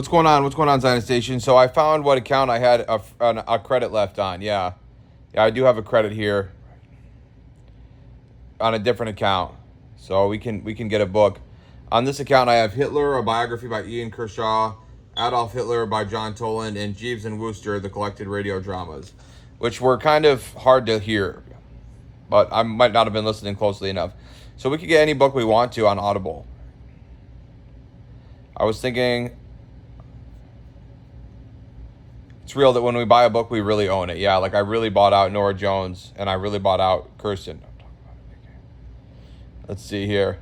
What's going on? What's going on, Zion Station? So I found what account I had a credit left on. Yeah, yeah, I do have a credit here on a different account, so we can get a book. On this account, I have Hitler, a biography by Ian Kershaw, Adolf Hitler by John Toland, and Jeeves and Wooster, the collected radio dramas, which were kind of hard to hear, but I might not have been listening closely enough. So we could get any book we want to on Audible. I was thinking it's real that when we buy a book, we really own it. Yeah, like I really bought out Nora Jones and I really bought out Kirsten. Let's see here.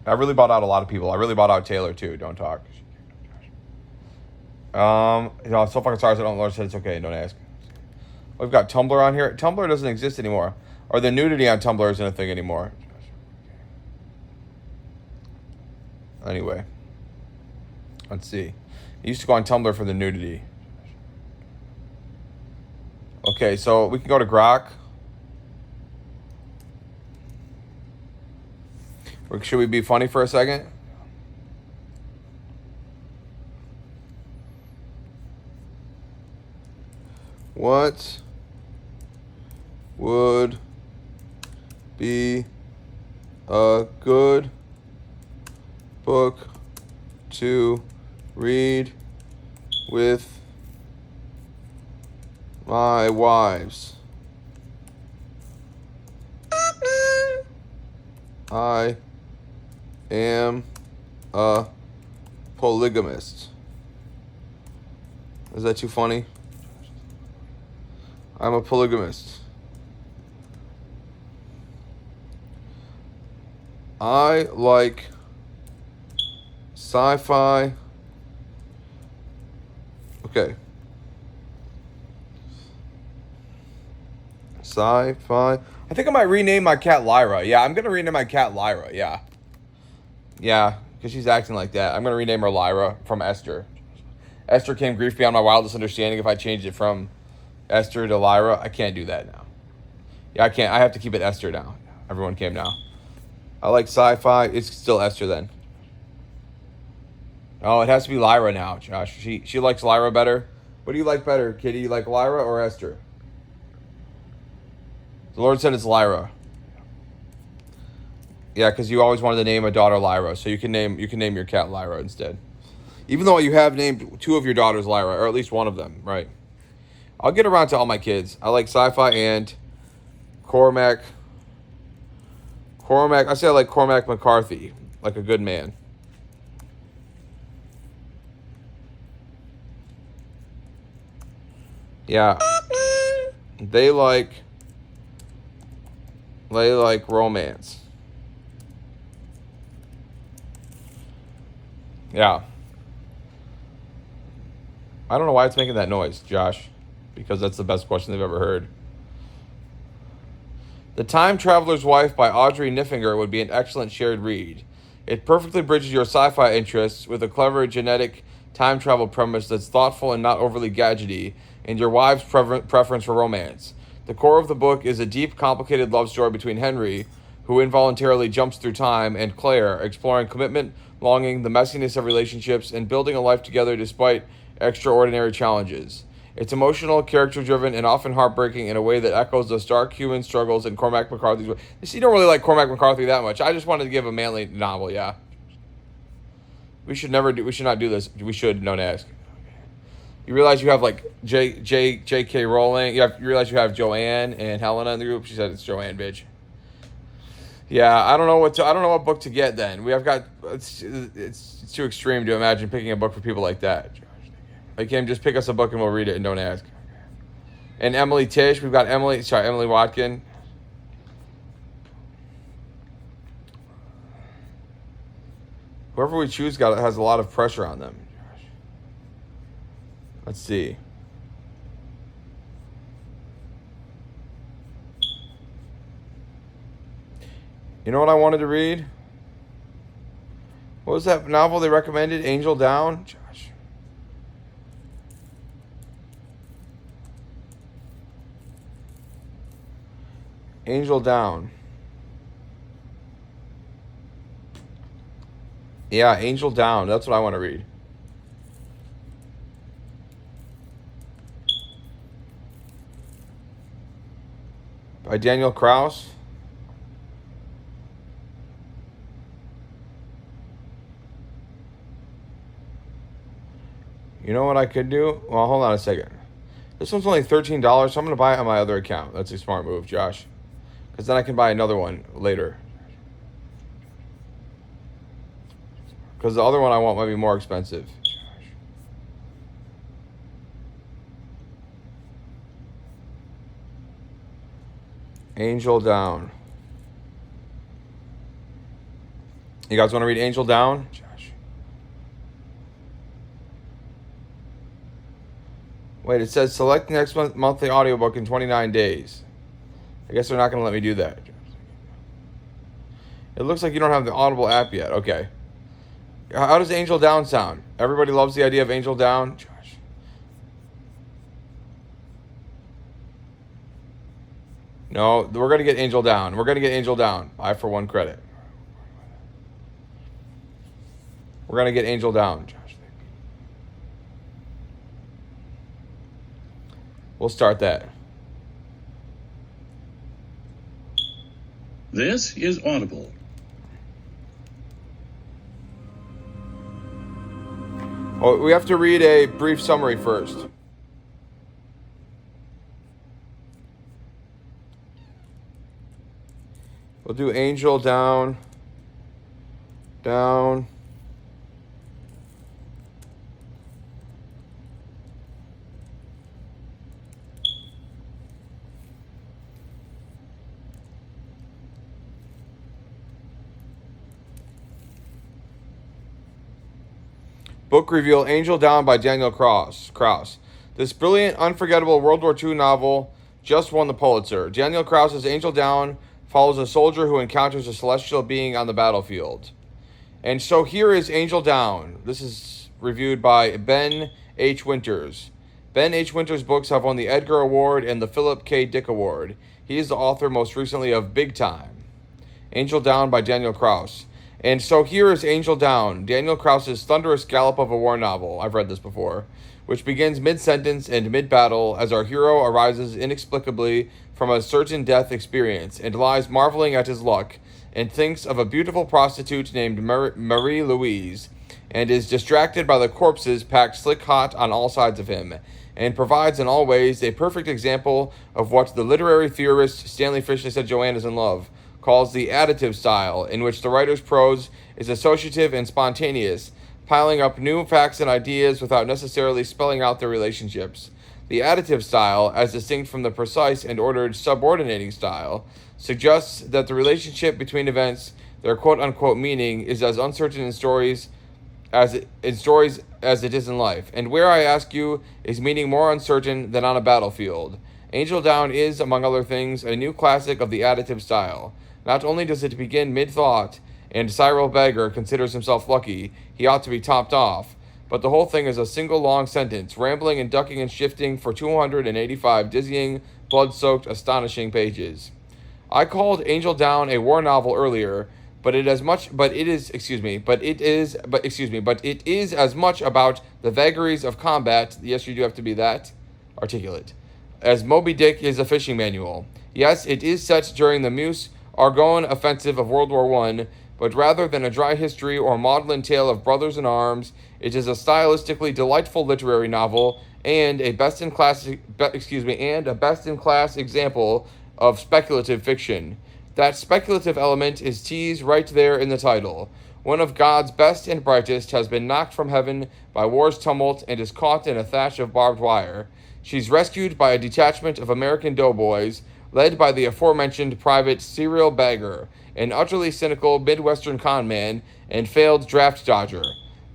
I really bought out a lot of people. I really bought out Taylor too. Don't talk. So fucking sorry. I don't. Lord said it's okay. Don't ask. We've got Tumblr on here. Tumblr doesn't exist anymore, or the nudity on Tumblr isn't a thing anymore. Anyway, let's see. I used to go on Tumblr for the nudity. Okay, so we can go to Grok. Or should we be funny for a second? What would be a good book to read with my wives? I am a polygamist. Is that too funny? I'm a polygamist. I like sci-fi. Okay. Sci-fi. I think I might rename my cat Lyra. Yeah, I'm going to rename my cat Lyra. Yeah. Yeah, because she's acting like that. I'm going to rename her Lyra from Esther. Esther came grief beyond my wildest understanding. If I changed it from Esther to Lyra, I can't do that now. Yeah, I can't. I have to keep it Esther now. Everyone came now. I like sci-fi. It's still Esther then. Oh, it has to be Lyra now, Josh. She likes Lyra better. What do you like better, Kitty? You like Lyra or Esther? The Lord said it's Lyra. Yeah, because you always wanted to name a daughter Lyra, so you can name your cat Lyra instead. Even though you have named two of your daughters Lyra, or at least one of them, right? I'll get around to all my kids. I like sci-fi and Cormac. I say I like Cormac McCarthy, like a good man. Yeah. They like romance. Yeah. I don't know why it's making that noise, Josh, because that's the best question they've ever heard. The Time Traveler's Wife by Audrey Niffinger would be an excellent shared read. It perfectly bridges your sci-fi interests with a clever genetic time travel premise that's thoughtful and not overly gadgety, and your wife's preference for romance. The core of the book is a deep, complicated love story between Henry, who involuntarily jumps through time, and Claire, exploring commitment, longing, the messiness of relationships, and building a life together despite extraordinary challenges. It's emotional, character-driven, and often heartbreaking in a way that echoes the stark human struggles in Cormac McCarthy's way. You don't really like Cormac McCarthy that much. I just wanted to give a manly novel, yeah. We should not do this. We should, don't ask. You realize you have like J.K. Rowling. You realize you have Joanne and Helena in the group. She said it's Joanne, bitch. Yeah, I don't know what book to get then. It's too extreme to imagine picking a book for people like that. Like him, just pick us a book and we'll read it and don't ask. And Emily Tish, we've got Emily Watkin. Whoever we choose has a lot of pressure on them. Let's see. You know what I wanted to read? What was that novel they recommended? Angel Down? Josh. Angel Down. Yeah, Angel Down. That's what I want to read. By Daniel Kraus. You know what I could do? Well, hold on a second. This one's only $13, so I'm going to buy it on my other account. That's a smart move, Josh. Because then I can buy another one later. Because the other one I want might be more expensive. Angel Down. You guys want to read Angel Down? Josh. Wait, it says select next monthly audiobook in 29 days. I guess they're not going to let me do that. It looks like you don't have the Audible app yet. Okay. How does Angel Down sound? Everybody loves the idea of Angel Down. Josh. No, we're going to get Angel Down. We're going to get Angel Down. I for one credit. We're going to get Angel Down, Josh. We'll start that. This is Audible. Oh, we have to read a brief summary first. We'll do Angel Down. Down. Book reveal Angel Down by Daniel Kraus. This brilliant, unforgettable World War II novel just won the Pulitzer. Daniel Kraus's Angel Down follows a soldier who encounters a celestial being on the battlefield. And so here is Angel Down. This is reviewed by Ben H. Winters. Ben H. Winters' books have won the Edgar Award and the Philip K. Dick Award. He is the author most recently of Big Time. Angel Down by Daniel Kraus. And so here is Angel Down, Daniel Kraus's thunderous gallop of a war novel. I've read this before, which begins mid-sentence and mid-battle as our hero arises inexplicably from a certain death experience and lies marveling at his luck and thinks of a beautiful prostitute named Marie Louise and is distracted by the corpses packed slick hot on all sides of him and provides in all ways a perfect example of what the literary theorist Stanley Fish said Joanne is in love calls the additive style, in which the writer's prose is associative and spontaneous, piling up new facts and ideas without necessarily spelling out their relationships. The additive style, as distinct from the precise and ordered subordinating style, suggests that the relationship between events, their quote-unquote meaning, is as uncertain in stories as it is in life. And where, I ask you, is meaning more uncertain than on a battlefield? Angel Down is, among other things, a new classic of the additive style. Not only does it begin mid-thought, and Cyril Beggar considers himself lucky, he ought to be topped off, but the whole thing is a single long sentence, rambling and ducking and shifting for 285 dizzying, blood-soaked, astonishing pages. I called Angel Down a war novel earlier, but it is as much about the vagaries of combat. Yes, you do have to be that articulate. As Moby Dick is a fishing manual. Yes, it is set during the Meuse Argonne offensive of World War I, but rather than a dry history or maudlin tale of brothers in arms, it is a stylistically delightful literary novel and a best-in-class example of speculative fiction. That speculative element is teased right there in the title. One of God's best and brightest has been knocked from heaven by war's tumult and is caught in a thatch of barbed wire. She's rescued by a detachment of American doughboys, led by the aforementioned Private Cyril Bagger, an utterly cynical Midwestern conman and failed draft dodger.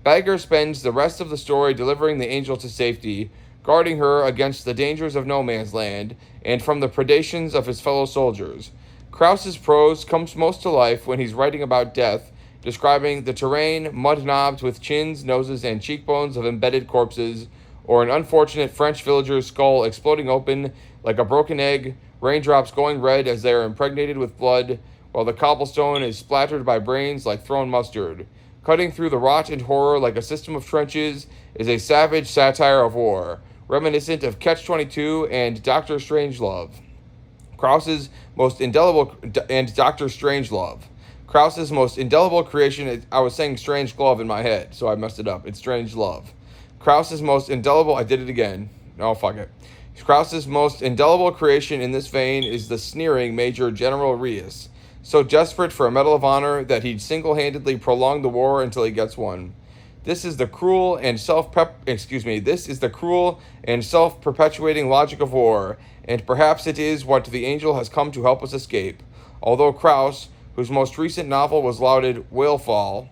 Bagger spends the rest of the story delivering the angel to safety, guarding her against the dangers of no man's land and from the predations of his fellow soldiers. Kraus's prose comes most to life when he's writing about death, describing the terrain, mud-knobs with chins, noses, and cheekbones of embedded corpses, or an unfortunate French villager's skull exploding open like a broken egg, raindrops going red as they are impregnated with blood, while the cobblestone is splattered by brains like thrown mustard. Cutting through the rot and horror like a system of trenches is a savage satire of war, reminiscent of Catch-22 and Doctor Strangelove. Krause's most indelible and Doctor Strangelove. Krause's most indelible creation. I was saying Strange Glove in my head, so I messed it up. It's Strange Love. Krause's most indelible. I did it again. Oh, fuck it. Krause's most indelible creation in this vein is the sneering Major General Reyes, so desperate for a Medal of Honor that he'd single-handedly prolong the war until he gets one. This is the cruel and self-perpetuating logic of war, and perhaps it is what the angel has come to help us escape. Although Krause, whose most recent novel was the lauded Whalefall,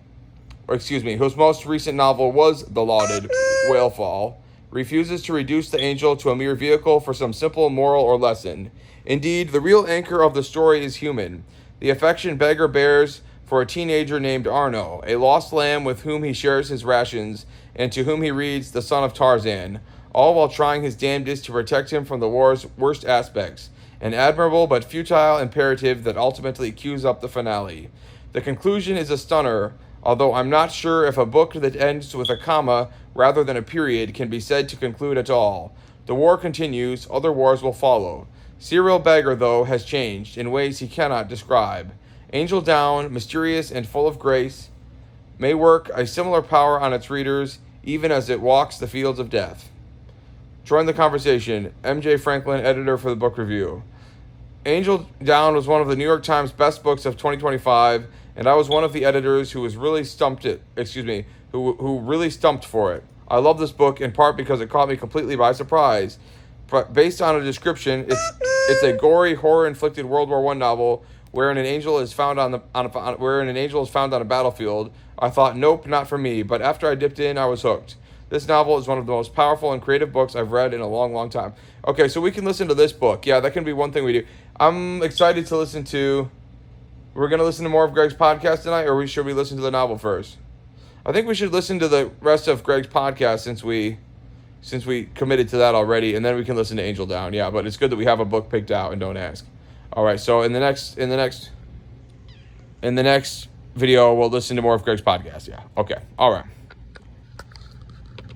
refuses to reduce the angel to a mere vehicle for some simple moral or lesson. Indeed, the real anchor of the story is human. The affection Beggar bears for a teenager named Arno, a lost lamb with whom he shares his rations and to whom he reads The Son of Tarzan, all while trying his damnedest to protect him from the war's worst aspects, an admirable but futile imperative that ultimately cues up the finale. The conclusion is a stunner, although I'm not sure if a book that ends with a comma rather than a period can be said to conclude at all. The war continues, other wars will follow. Cyril Beggar, though, has changed in ways he cannot describe. Angel Down, mysterious and full of grace, may work a similar power on its readers, even as it walks the fields of death. Join the conversation. M.J. Franklin, editor for the book review. Angel Down was one of the New York Times best books of 2025, and I was one of the editors who really stumped for it. I love this book in part because it caught me completely by surprise. But based on a description, it's a gory, horror-inflicted World War I novel wherein an angel is found on a battlefield. I thought, nope, not for me. But after I dipped in, I was hooked. This novel is one of the most powerful and creative books I've read in a long, long time. Okay, so we can listen to this book. Yeah, that can be one thing we do. I'm excited to listen to... We're going to listen to more of Greg's podcast tonight, or should we listen to the novel first? I think we should listen to the rest of Greg's podcast since we committed to that already, and then we can listen to Angel Down. Yeah, but it's good that we have a book picked out and don't ask. All right, so in the next video, we'll listen to more of Greg's podcast. Yeah, okay, all right.